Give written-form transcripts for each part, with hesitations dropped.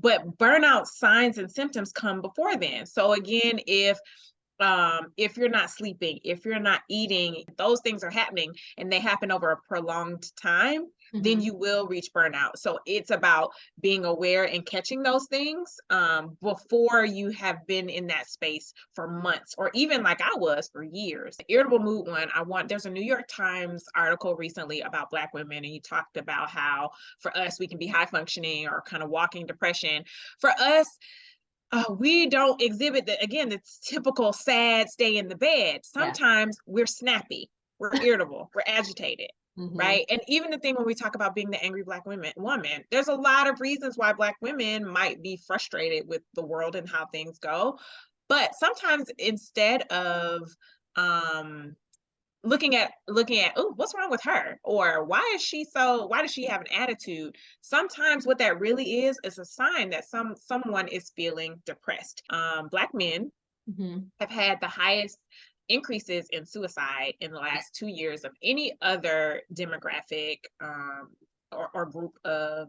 but burnout signs and symptoms come before then. So again, if you're not sleeping, if you're not eating, those things are happening and they happen over a prolonged time, then you will reach burnout. So it's about being aware and catching those things before you have been in that space for months, or even like I was for years. The irritable mood one, there's a New York Times article recently about Black women, and he talked about how for us, we can be high functioning or kind of walking depression. For us, we don't exhibit the typical sad stay in the bed. Sometimes we're snappy, we're irritable, we're agitated, right? And even the thing when we talk about being the angry Black woman, there's a lot of reasons why Black women might be frustrated with the world and how things go. But sometimes instead of looking at, oh, what's wrong with her? Or why does she have an attitude? Sometimes what that really is a sign that someone is feeling depressed. Black men have had the highest increases in suicide in the last 2 years of any other demographic or group of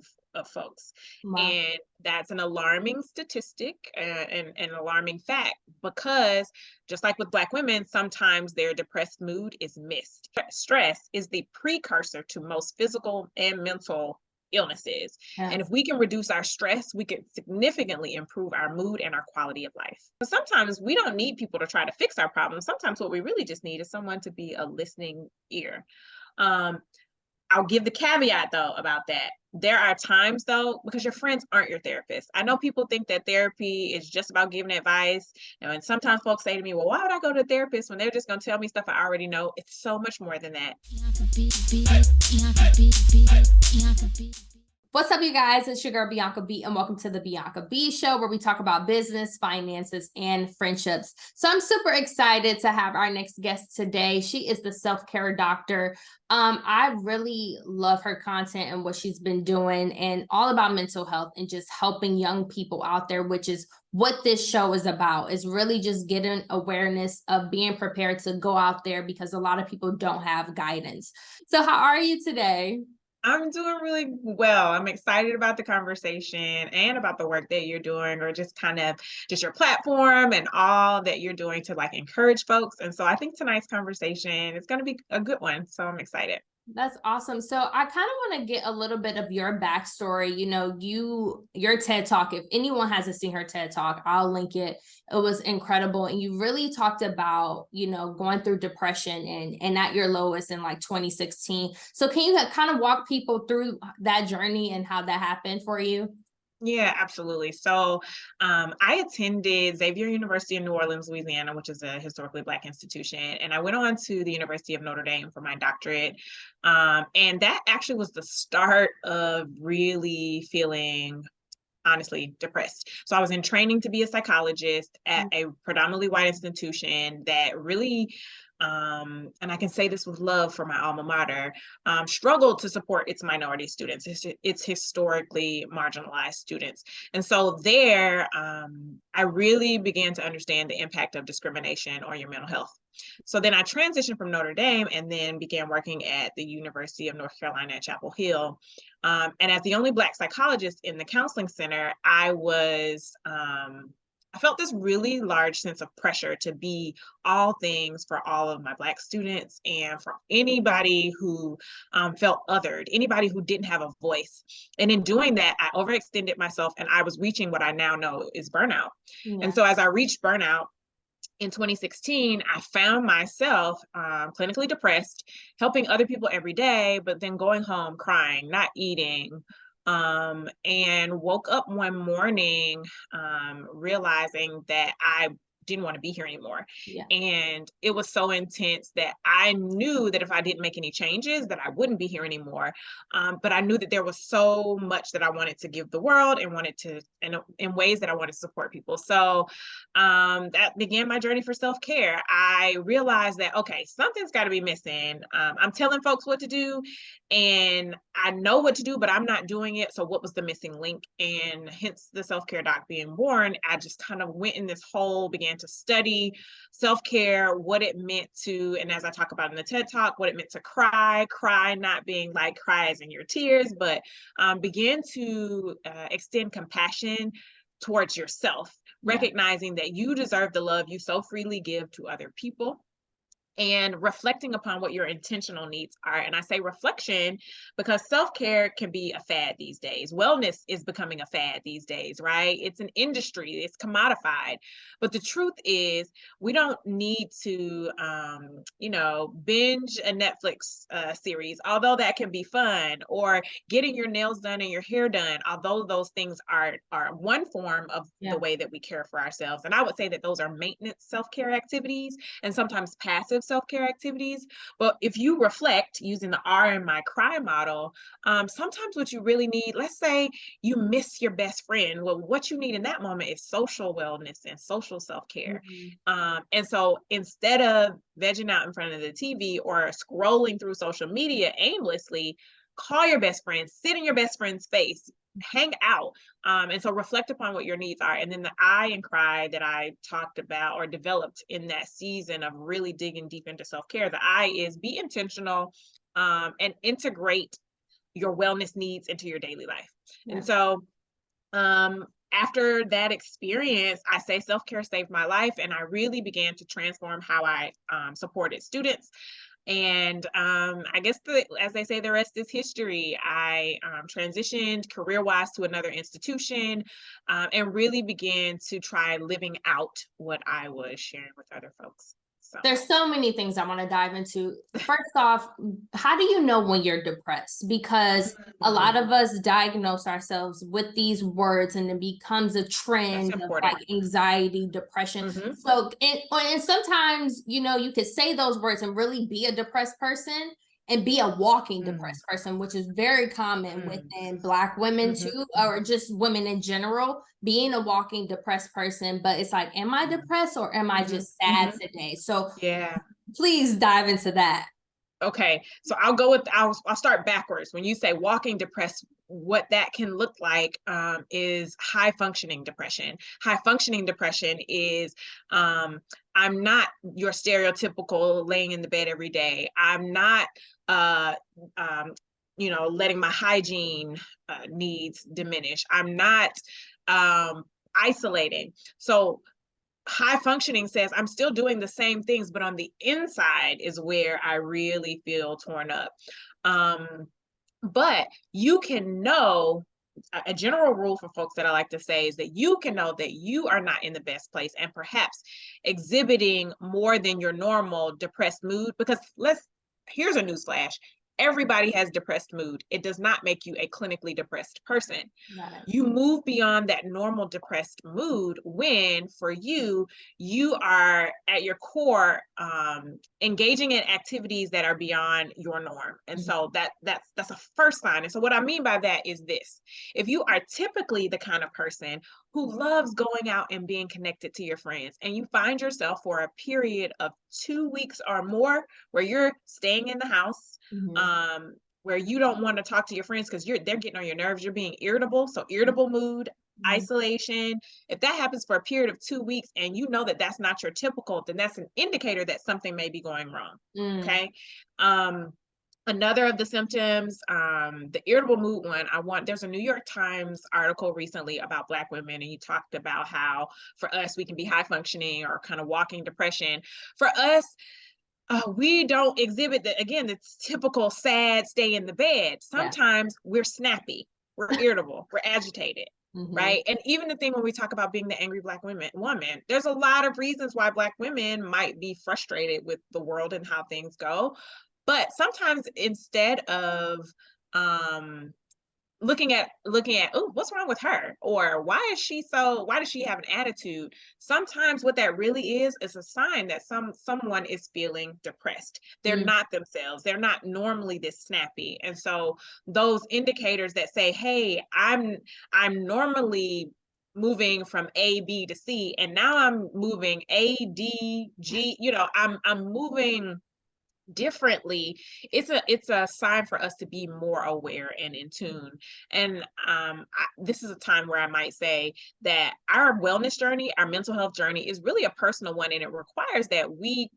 folks. Wow. And that's an alarming statistic and an alarming fact, because just like with Black women, sometimes their depressed mood is missed. Stress is the precursor to most physical and mental illnesses. Yeah. And if we can reduce our stress, we can significantly improve our mood and our quality of life. But sometimes we don't need people to try to fix our problems. Sometimes what we really just need is someone to be a listening ear. I'll give the caveat though about that. There are times though, because your friends aren't your therapist. I know people think that therapy is just about giving advice. And sometimes folks say to me, well, why would I go to a therapist when they're just going to tell me stuff I already know? It's so much more than that. What's up, you guys? It's your girl, Bianca B, and welcome to the Bianca B Show, where we talk about business, finances, and friendships. So I'm super excited to have our next guest today. She is the self-care doctor. I really love her content and what she's been doing, and all about mental health and just helping young people out there, which is what this show is about, is really just getting awareness of being prepared to go out there, because a lot of people don't have guidance. So how are you today? I'm doing really well. I'm excited about the conversation and about the work that you're doing, or just kind of just your platform and all that you're doing to like encourage folks. And so I think tonight's conversation is going to be a good one. So I'm excited. That's awesome. So I kind of want to get a little bit of your backstory. You know, your TED Talk, if anyone hasn't seen her TED Talk, I'll link it. It was incredible. And you really talked about, you know, going through depression and at your lowest in like 2016. So can you kind of walk people through that journey and how that happened for you? Yeah, absolutely. So I attended Xavier University in New Orleans, Louisiana, which is a historically Black institution. And I went on to the University of Notre Dame for my doctorate. And that actually was the start of really feeling honestly depressed. So I was in training to be a psychologist at a predominantly white institution that really, and I can say this with love for my alma mater, struggled to support its minority students, its historically marginalized students. And so there, I really began to understand the impact of discrimination on your mental health. So then I transitioned from Notre Dame and then began working at the University of North Carolina at Chapel Hill. And as the only Black psychologist in the counseling center, I felt this really large sense of pressure to be all things for all of my Black students and for anybody who felt othered, anybody who didn't have a voice. And in doing that, I overextended myself and I was reaching what I now know is burnout. Yeah. And so as I reached burnout, in 2016, I found myself clinically depressed, helping other people every day, but then going home crying, not eating, and woke up one morning realizing that I didn't want to be here anymore. Yeah. And it was so intense that I knew that if I didn't make any changes, that I wouldn't be here anymore. But I knew that there was so much that I wanted to give the world and wanted to, in ways that I wanted to support people. So that began my journey for self-care. I realized that, okay, something's got to be missing. I'm telling folks what to do and I know what to do, but I'm not doing it. So what was the missing link? And hence the self-care doc being born. I just kind of went in this hole, began began to study self-care, what it meant to, and as I talk about in the TED Talk, what it meant to cry not being like cry as in your tears, but begin to extend compassion towards yourself, recognizing that you deserve the love you so freely give to other people, and reflecting upon what your intentional needs are. And I say reflection because self-care can be a fad these days. Wellness is becoming a fad these days, right? It's an industry, it's commodified. But the truth is, we don't need to, binge a Netflix series, although that can be fun, or getting your nails done and your hair done, although those things are one form of the way that we care for ourselves. And I would say that those are maintenance self-care activities, and sometimes passive self-care activities. But if you reflect using the R in my cry model, sometimes what you really need, let's say you miss your best friend. Well, what you need in that moment is social wellness and social self-care. And so instead of vegging out in front of the TV or scrolling through social media aimlessly, call your best friend, sit in your best friend's face, hang out. And so reflect upon what your needs are. And then the I and cry that I talked about or developed in that season of really digging deep into self-care, the I is be intentional and integrate your wellness needs into your daily life. And so after that experience, I say self-care saved my life, and I really began to transform how I supported students. And I guess, as they say, the rest is history. I transitioned career-wise to another institution and really began to try living out what I was sharing with other folks. So there's so many things I want to dive into. First off, how do you know when you're depressed? Because a lot of us diagnose ourselves with these words, and it becomes a trend of like anxiety, depression. So, and sometimes, you could say those words and really be a depressed person and be a walking depressed person, which is very common within Black women too, or just women in general, being a walking depressed person. But it's like, am I depressed or am I just sad today? So please dive into that. Okay, so I'll start backwards. When you say walking depressed, what that can look like is high functioning depression. High functioning depression is I'm not your stereotypical laying in the bed every day. I'm not letting my hygiene needs diminish. I'm not isolating. So high functioning says I'm still doing the same things, but on the inside is where I really feel torn up. But you can know, a general rule for folks that I like to say is that you can know that you are not in the best place and perhaps exhibiting more than your normal depressed mood. Because here's a newsflash. Everybody has depressed mood. It does not make you a clinically depressed person. You move beyond that normal depressed mood when, for you, you are at your core engaging in activities that are beyond your norm. And so that's a first sign. And so what I mean by that is this: if you are typically the kind of person who loves going out and being connected to your friends, and you find yourself for a period of 2 weeks or more where you're staying in the house, where you don't want to talk to your friends because they're getting on your nerves, you're being irritable. So irritable mood, isolation. If that happens for a period of 2 weeks and you know that that's not your typical, then that's an indicator that something may be going wrong. Okay. Another of the symptoms, the irritable mood one, there's a New York Times article recently about Black women, and he talked about how for us, we can be high functioning or kind of walking depression. For us, we don't exhibit the typical sad stay in the bed. Sometimes we're snappy, we're irritable, we're agitated, right? And even the thing when we talk about being the angry Black woman, there's a lot of reasons why Black women might be frustrated with the world and how things go. But sometimes instead of looking at, oh, what's wrong with her? Or why does she have an attitude? Sometimes what that really is a sign that someone is feeling depressed. They're not themselves. They're not normally this snappy. And so those indicators that say, hey, I'm normally moving from A, B to C, and now I'm moving A, D, G, I'm moving differently, it's a sign for us to be more aware and in tune. And this is a time where I might say that our wellness journey, our mental health journey, is really a personal one, and it requires that we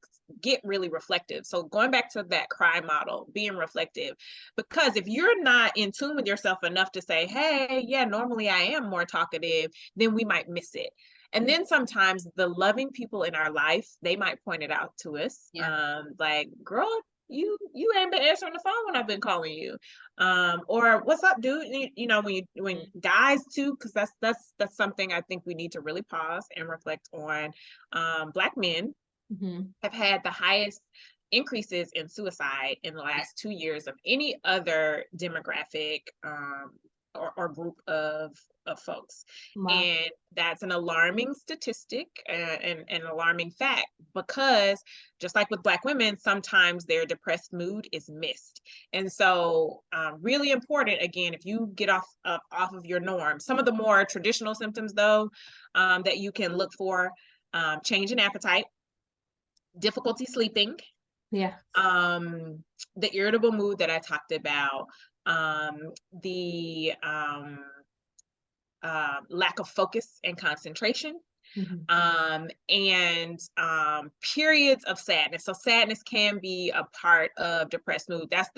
get really reflective. So going back to that cry model, being reflective, because if you're not in tune with yourself enough to say, hey, yeah, normally I am more talkative, then we might miss it. And then sometimes the loving people in our life, they might point it out to us. Yeah. Like, girl, you ain't been answering the phone when I've been calling you. Or what's up, dude? You know, when guys too, because that's something I think we need to really pause and reflect on. Black men have had the highest increases in suicide in the last 2 years of any other demographic or group of folks. Wow. And that's an alarming statistic and an alarming fact, because just like with Black women, sometimes their depressed mood is missed. And so really important, again, if you get off of your norm, some of the more traditional symptoms though, that you can look for, change in appetite, difficulty sleeping, Yeah. the irritable mood that I talked about, the lack of focus and concentration, and periods of sadness. So sadness can be a part of depressed mood. That's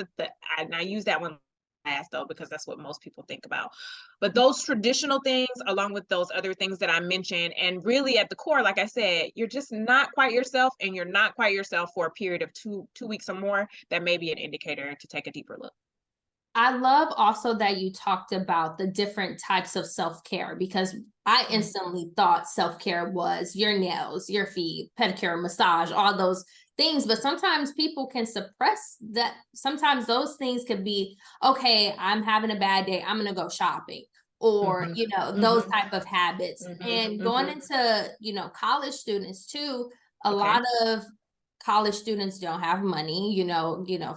and I use that one last though, because that's what most people think about. But those traditional things, along with those other things that I mentioned, and really at the core, like I said, you're just not quite yourself, and you're not quite yourself for a period of two weeks or more, that may be an indicator to take a deeper look. I love also that you talked about the different types of self-care, because I instantly thought self-care was your nails, your feet, pedicure, massage, all those things. But sometimes people can suppress that. Sometimes those things could be, okay, I'm having a bad day, I'm going to go shopping, or, Mhm, those mhm, type of habits. mhm, And going mhm. into, college students too, a Okay. lot of college students don't have money,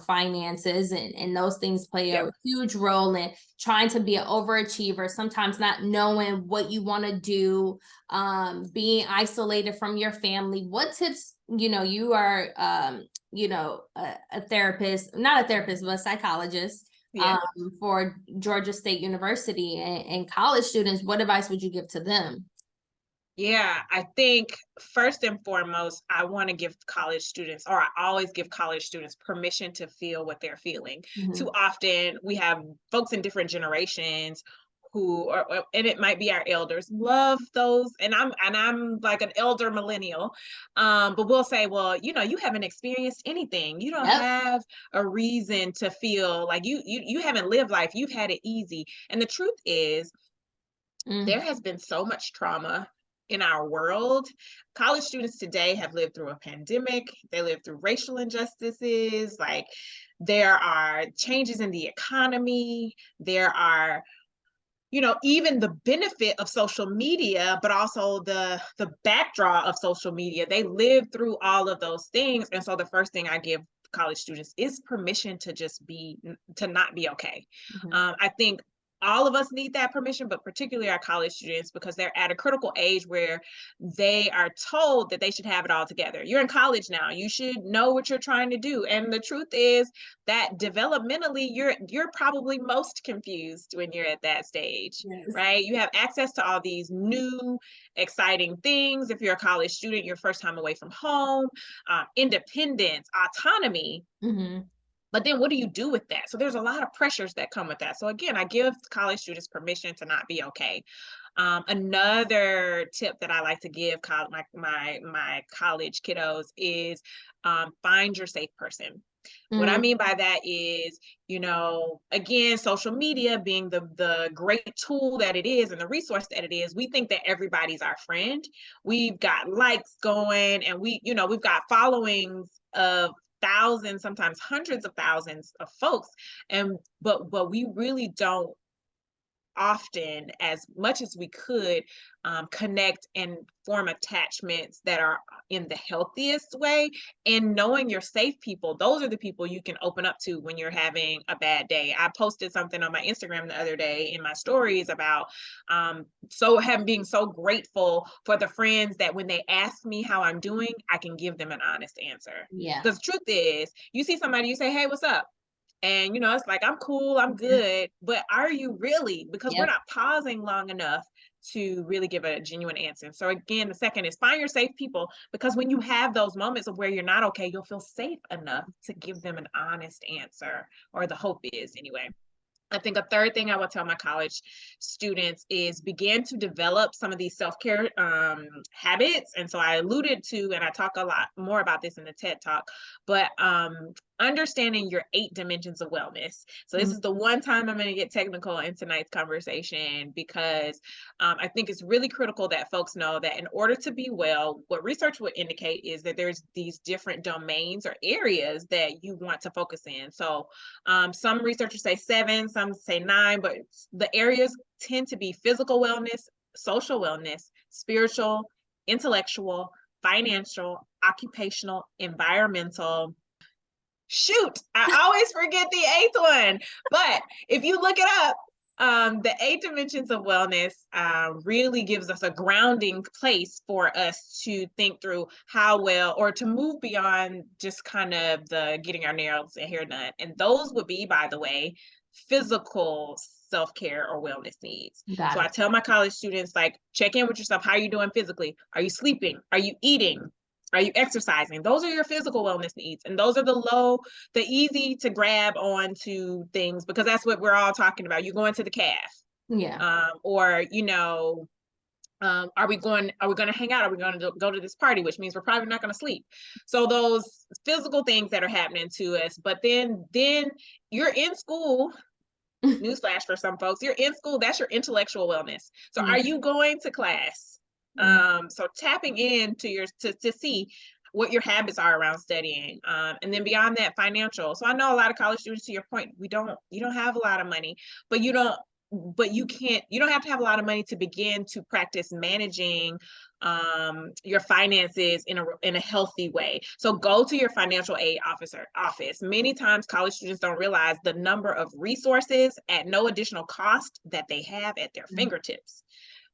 finances and those things play a Yep. huge role in trying to be an overachiever, sometimes not knowing what you want to do, being isolated from your family. What tips, you are, a therapist, not a therapist, but a psychologist, Yeah. for Georgia State University, and college students, what advice would you give to them? Yeah, I think first and foremost, I want to give college students, or I always give college students, permission to feel what they're feeling. Too Mhm. often we have folks in different generations who are, and it might be our elders, love those, and I'm like an elder millennial, but we'll say, well, you haven't experienced anything. You don't Yep. have a reason to feel like you haven't lived life. You've had it easy. And the truth is, there Mm. has been so much trauma in our world. College students today have lived through a pandemic, they lived through racial injustices, like there are changes in the economy, there are, even the benefit of social media, but also the backdraw of social media. They live through all of those things. And so the first thing I give college students is permission to just to not be okay. Mhm. I think all of us need that permission, but particularly our college students, because they're at a critical age where they are told that they should have it all together. You're in college now, you should know what you're trying to do. And the truth is that developmentally, you're probably most confused when you're at that stage, Yes. right? You have access to all these new exciting things. If you're a college student, your first time away from home, independence, autonomy. Mhm. But then what do you do with that? So there's a lot of pressures that come with that. So again, I give college students permission to not be okay. Another tip that I like to give my college kiddos is, find your safe person. What I Mm. mean by that is, again, social media being the great tool that it is and the resource that it is, we think that everybody's our friend. We've got likes going, and we've got followings of thousands, sometimes hundreds of thousands of folks. And but we really don't often as much as we could connect and form attachments that are in the healthiest way, and knowing your safe people. Those are the people you can open up to when you're having a bad day. I posted something on my Instagram the other day in my stories about being so grateful for the friends that when they ask me how I'm doing, I can give them an honest answer. Yeah. Because the truth is, you see somebody, you say, "Hey, what's up?" And, it's like, "I'm cool, I'm Mhm. good." But are you really? Because we're Yep. not pausing long enough to really give a genuine answer. So again, the second is find your safe people, because when you have those moments of where you're not okay, you'll feel safe enough to give them an honest answer, or the hope is anyway. I think a third thing I would tell my college students is begin to develop some of these self-care habits. And so I alluded to, and I talk a lot more about this in the TED Talk, but understanding your 8 dimensions of wellness. So this Mm. is the one time I'm going to get technical in tonight's conversation, because I think it's really critical that folks know that in order to be well, what research would indicate is that there's these different domains or areas that you want to focus in. So some researchers say 7, some say 9, but the areas tend to be physical wellness, social wellness, spiritual, intellectual, financial, occupational, environmental. Shoot, I always forget the 8th one. But if you look it up, the 8 dimensions of wellness really gives us a grounding place for us to think through how well, or to move beyond just kind of the getting our nails and hair done. And those would be, by the way, physical self-care or wellness needs. So Got I it. tell my college students, like, check in with yourself. How are you doing physically? Are you sleeping? Are you eating? Are you exercising? Those are your physical wellness needs. And those are the easy to grab onto things, because that's what we're all talking about. You're going to the calf. Yeah. Or, are we going to hang out? Are we going to go to this party? Which means we're probably not going to sleep. So those physical things that are happening to us, but then you're in school. Newsflash for some folks, you're in school, that's your intellectual wellness. So Yeah. are you going to class? Mm. So tapping into to see what your habits are around studying. And then beyond that, financial. So I know a lot of college students, to your point, you don't have a lot of money, but you don't have to have a lot of money to begin to practice managing your finances in a healthy way. So go to your financial aid office. Many times college students don't realize the number of resources at no additional cost that they have at their Mm. fingertips.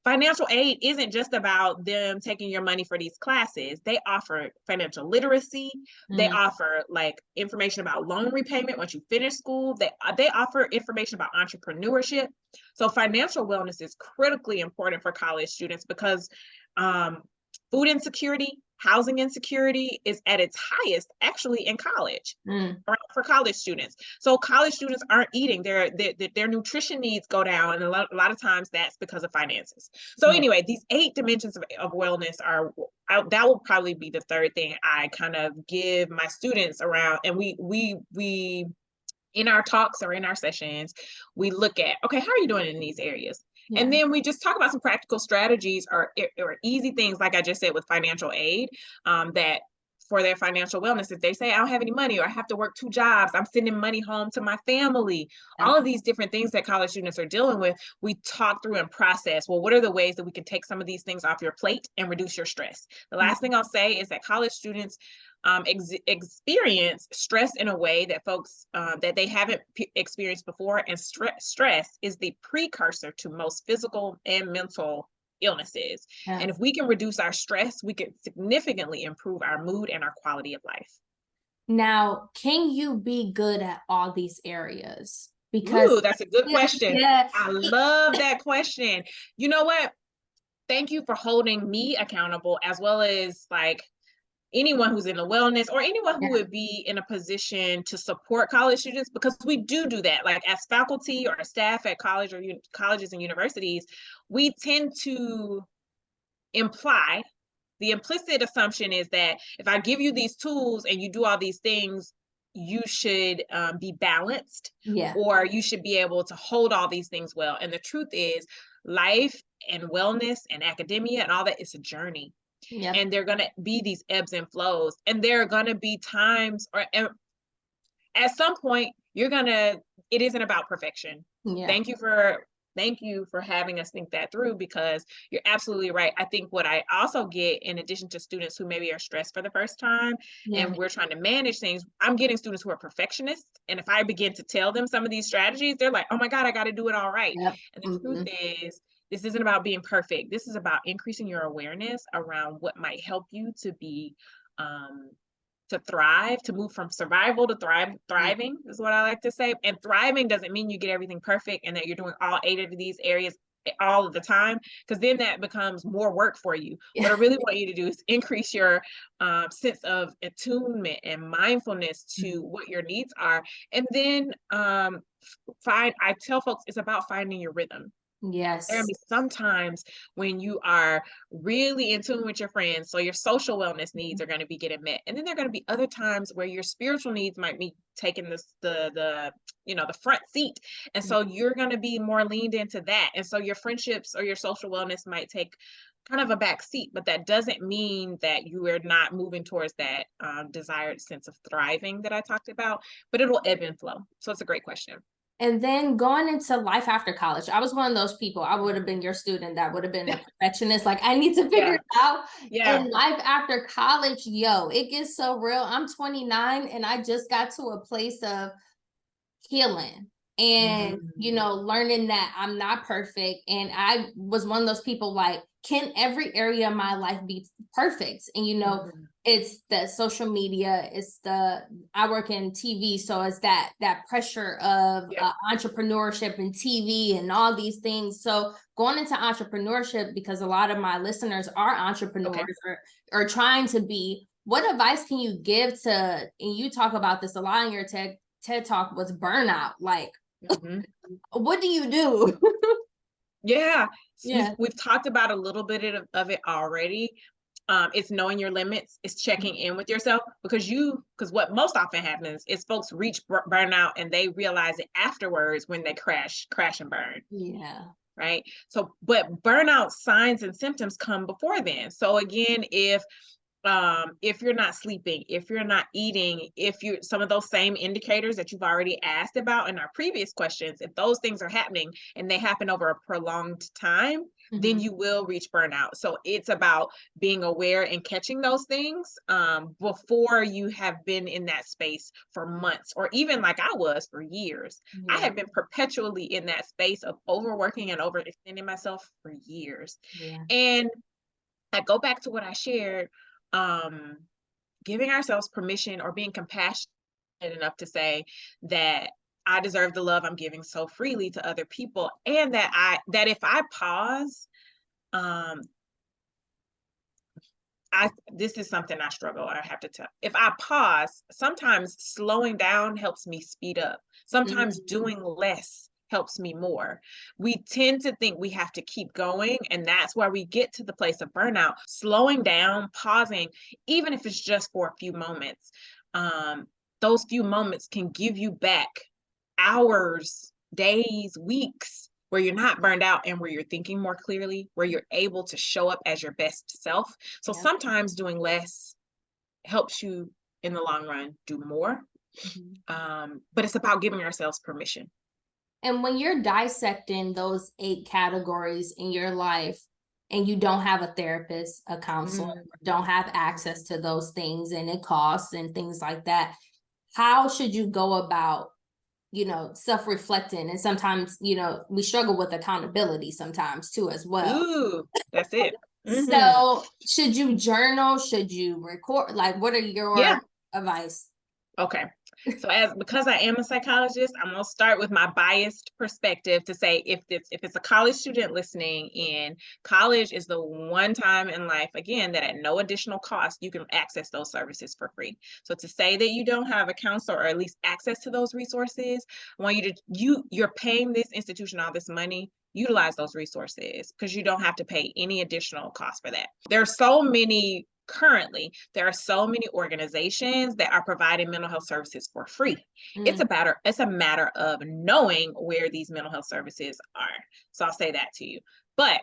Financial aid isn't just about them taking your money for these classes. They offer financial literacy. They Mm. offer like information about loan repayment once you finish school. They offer information about entrepreneurship. So financial wellness is critically important for college students, because um, food insecurity, housing insecurity is at its highest actually in college, Mm. for college students. So college students aren't eating, their nutrition needs go down, and a lot of times that's because of finances. So Yeah. anyway, these 8 dimensions of wellness that will probably be the third thing I kind of give my students around. And we in our talks or in our sessions, we look at, okay, how are you doing in these areas? And Yeah. then we just talk about some practical strategies, or easy things, like I just said with financial aid, that for their financial wellness, if they say, I don't have any money, or I have to work 2 jobs, I'm sending money home to my family, Yeah. all of these different things that college students are dealing with, we talk through and process, well, what are the ways that we can take some of these things off your plate and reduce your stress? The last thing I'll say is that college students experience stress in a way that folks that they haven't experienced before, and stress is the precursor to most physical and mental illnesses. Yeah. And if we can reduce our stress, we can significantly improve our mood and our quality of life. Now, can you be good at all these areas? Because Ooh, that's a good yeah, question. yeah, I love that question. You know what? Thank you for holding me accountable, as well as like anyone who's in the wellness, or anyone who yeah, would be in a position to support college students, because we do that. Like as faculty or staff at college or colleges and universities, we tend to imply, the implicit assumption is that if I give you these tools and you do all these things, you should be balanced, yeah, or you should be able to hold all these things well. And the truth is, life and wellness and academia and all that is a journey, yeah, and there are going to be these ebbs and flows, and there are going to be times, or at some point it isn't about perfection. yeah. Thank you for thank you for having us think that through, because you're absolutely right. I think what I also get, in addition to students who maybe are stressed for the first time Yeah. and we're trying to manage things, I'm getting students who are perfectionists. And if I begin to tell them some of these strategies, they're like, oh my God, I got to do it all right. Yep. And the truth is, this isn't about being perfect. This is about increasing your awareness around what might help you to be, to thrive, to move from survival to thriving is what I like to say. And thriving doesn't mean you get everything perfect and that you're doing all 8 of these areas all of the time, because then that becomes more work for you. What Yeah. I really want you to do is increase your sense of attunement and mindfulness to what your needs are. And then I tell folks it's about finding your rhythm. There are gonna Yes. be sometimes when you are really in tune with your friends, so your social wellness needs are gonna be getting met. And then there are gonna be other times where your spiritual needs might be taking this the the front seat. And so you're gonna be more leaned into that. And so your friendships or your social wellness might take kind of a back seat, but that doesn't mean that you are not moving towards that desired sense of thriving that I talked about, but it'll ebb and flow. So it's a great question. And then going into life after college, I was one of those people. I would have been your student that would have been a perfectionist. Like, I need to figure Yeah. it out. Yeah. And life after college, yo, it gets so real. I'm 29 and I just got to a place of healing and learning that I'm not perfect. And I was one of those people like, can every area of my life be perfect? And it's the social media, it's I work in TV, so it's that pressure of entrepreneurship and TV and all these things. So going into entrepreneurship, because a lot of my listeners are entrepreneurs or trying to be, what advice can you give to, and you talk about this a lot in your TED Talk, was burnout. Like, what do you do? Yeah, Yeah. we've talked about a little bit of it already. It's knowing your limits, it's checking in with yourself, because what most often happens is folks reach burnout and they realize it afterwards when they crash and burn. Yeah. Right. So, but burnout signs and symptoms come before then. So again, if you're not sleeping, if you're not eating, if you some of those same indicators that you've already asked about in our previous questions, if those things are happening and they happen over a prolonged time, then you will reach burnout. So it's about being aware and catching those things before you have been in that space for months, or even like I was for years. I have been perpetually in that space of overworking and overextending myself for years. And I go back to what I shared, giving ourselves permission or being compassionate enough to say that I deserve the love I'm giving so freely to other people, and that if I pause, um, this is something I struggle. I have to tell. If I pause, sometimes slowing down helps me speed up. Sometimes doing less helps me more. We tend to think we have to keep going, and that's where we get to the place of burnout. Slowing down, pausing, even if it's just for a few moments, those few moments can give you back hours, days, weeks where you're not burned out and where you're thinking more clearly, where you're able to show up as your best self. So sometimes doing less helps you in the long run do more. But it's about giving ourselves permission. And when you're dissecting those 8 categories in your life and you don't have a therapist, a counselor, don't have access to those things, and it costs and things like that, how should you go about self-reflecting? And sometimes, we struggle with accountability sometimes too, as well. Ooh, that's it. So should you journal? Should you record? Like, what are your advice? Okay. So because I am a psychologist, I'm gonna start with my biased perspective to say, if it's a college student listening in, college is the one time in life, again, that at no additional cost you can access those services for free. So to say that you don't have a counselor or at least access to those resources, I want you to you're paying this institution all this money. Utilize those resources, because you don't have to pay any additional cost for that. Currently, there are so many organizations that are providing mental health services for free. It's a matter of knowing where these mental health services are. So I'll say that to you. But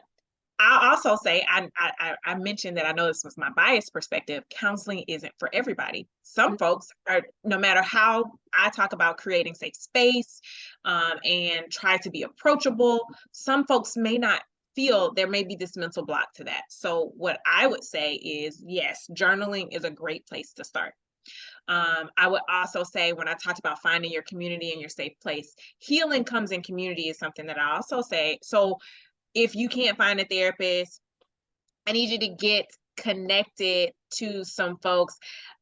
I'll also say, I mentioned that I know this was my biased perspective. Counseling isn't for everybody. Some folks are, no matter how I talk about creating safe space, and try to be approachable, some folks may not feel, there may be this mental block to that. So what I would say is, yes, journaling is a great place to start. I would also say, when I talked about finding your community and your safe place, healing comes in community is something that I also say. So if you can't find a therapist, I need you to get connected to some folks,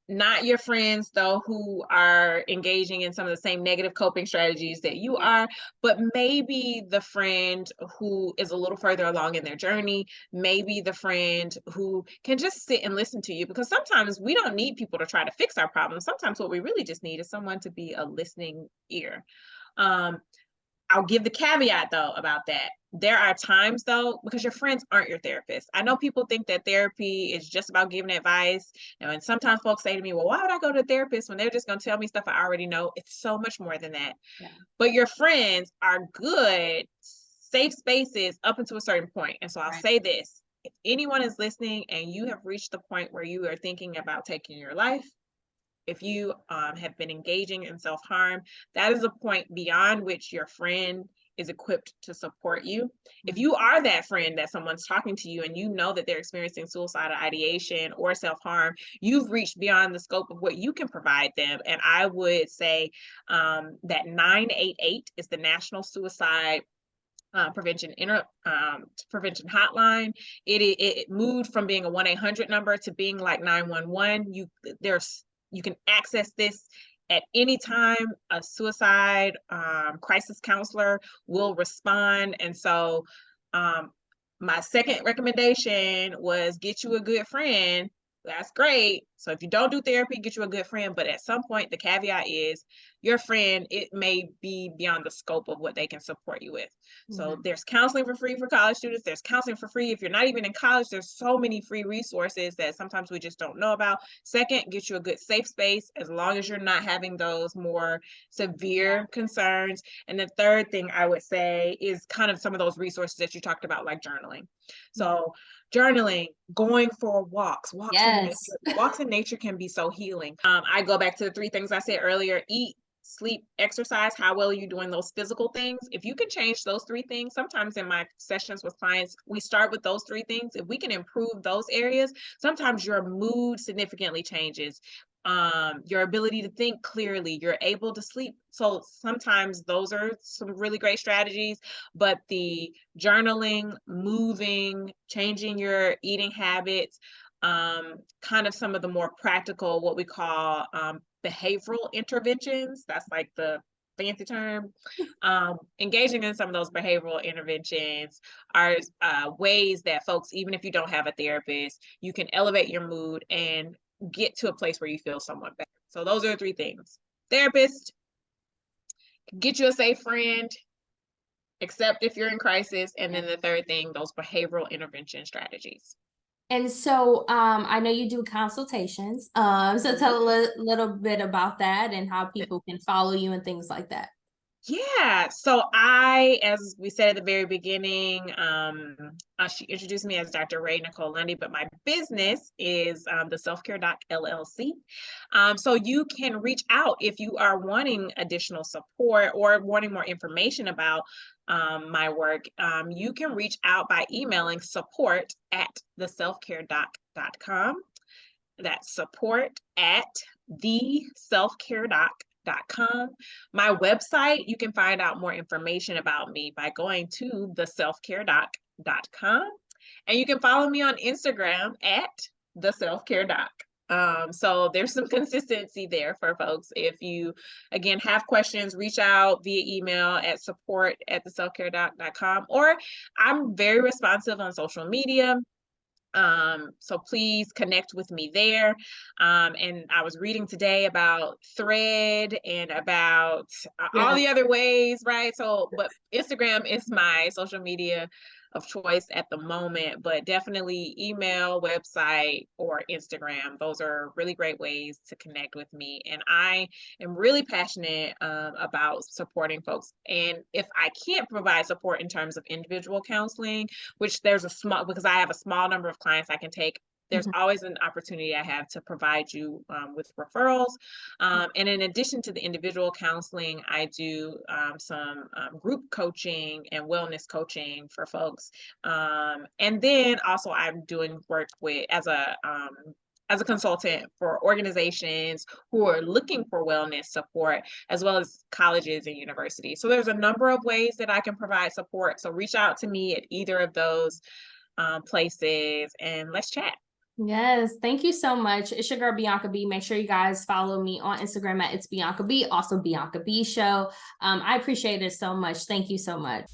not your friends though, who are engaging in some of the same negative coping strategies that you Yes. are, but maybe the friend who is a little further along in their journey, maybe the friend who can just sit and listen to you, because sometimes we don't need people to try to fix our problems. Sometimes what we really just need is someone to be a listening ear. Um, I'll give the caveat though about that. There are times though, because your friends aren't your therapist. I know people think that therapy is just about giving advice. And sometimes folks say to me, well, why would I go to a therapist when they're just going to tell me stuff I already know? It's so much more than that. Yeah. But your friends are good, safe spaces up until a certain point. And so I'll Right. say this: if anyone is listening and you have reached the point where you are thinking about taking your life, if you have been engaging in self-harm, that is a point beyond which your friend is equipped to support you. If you are that friend that someone's talking to you and you know that they're experiencing suicidal ideation or self-harm, you've reached beyond the scope of what you can provide them. And I would say that 988 is the National Suicide prevention prevention hotline. It moved from being a 1-800 number to being like 911. You can access this at any time. A suicide crisis counselor will respond. And so my second recommendation was get you a good friend. That's great. So if you don't do therapy, get you a good friend. But at some point, the caveat is your friend, it may be beyond the scope of what they can support you with. So there's counseling for free for college students. There's counseling for free. If you're not even in college, there's so many free resources that sometimes we just don't know about. Second, get you a good safe space, as long as you're not having those more severe concerns. And the third thing I would say is kind of some of those resources that you talked about, like journaling. So journaling, going for walks, Yes. walks in nature can be so healing. I go back to the three things I said earlier: eat, sleep, exercise. How well are you doing those physical things? If you can change those three things, sometimes in my sessions with clients, we start with those three things. If we can improve those areas, sometimes your mood significantly changes. Your ability to think clearly, you're able to sleep. So sometimes those are some really great strategies, but the journaling, moving, changing your eating habits, kind of some of the more practical, what we call behavioral interventions. That's like the fancy term. Engaging in some of those behavioral interventions are ways that folks, even if you don't have a therapist, you can elevate your mood and get to a place where you feel somewhat better. So those are the three things: therapist, get you a safe friend, except if you're in crisis, and then the third thing, those behavioral intervention strategies. And so I know you do consultations. So tell a little bit about that and how people can follow you and things like that. Yeah, so I, as we said at the very beginning, she introduced me as Dr. Raé Nicole Lundy, but my business is the Self-Care Doc LLC. So you can reach out if you are wanting additional support or wanting more information about my work. You can reach out by emailing support@theselfcaredoc.com. That's support@theselfcaredoc.com. My website, you can find out more information about me by going to theselfcaredoc.com. And you can follow me on Instagram @theselfcaredoc. So there's some consistency there for folks. If you, again, have questions, reach out via email at support@theselfcaredoc.com, or I'm very responsive on social media. So please connect with me there. And I was reading today about Thread and about all the other ways, right? So, but Instagram is my social media of choice at the moment, but definitely email, website, or Instagram. Those are really great ways to connect with me. And I am really passionate about supporting folks. And if I can't provide support in terms of individual counseling, which there's a small, because I have a small number of clients I can take, there's Mhm. always an opportunity I have to provide you with referrals. And in addition to the individual counseling, I do some group coaching and wellness coaching for folks. And then also I'm doing work with as a consultant for organizations who are looking for wellness support, as well as colleges and universities. So there's a number of ways that I can provide support. So reach out to me at either of those places and let's chat. Yes, thank you so much. It's your girl Bianca B. Make sure you guys follow me on Instagram at It's Bianca B. Also Bianca B Show. I appreciate it so much. Thank you so much.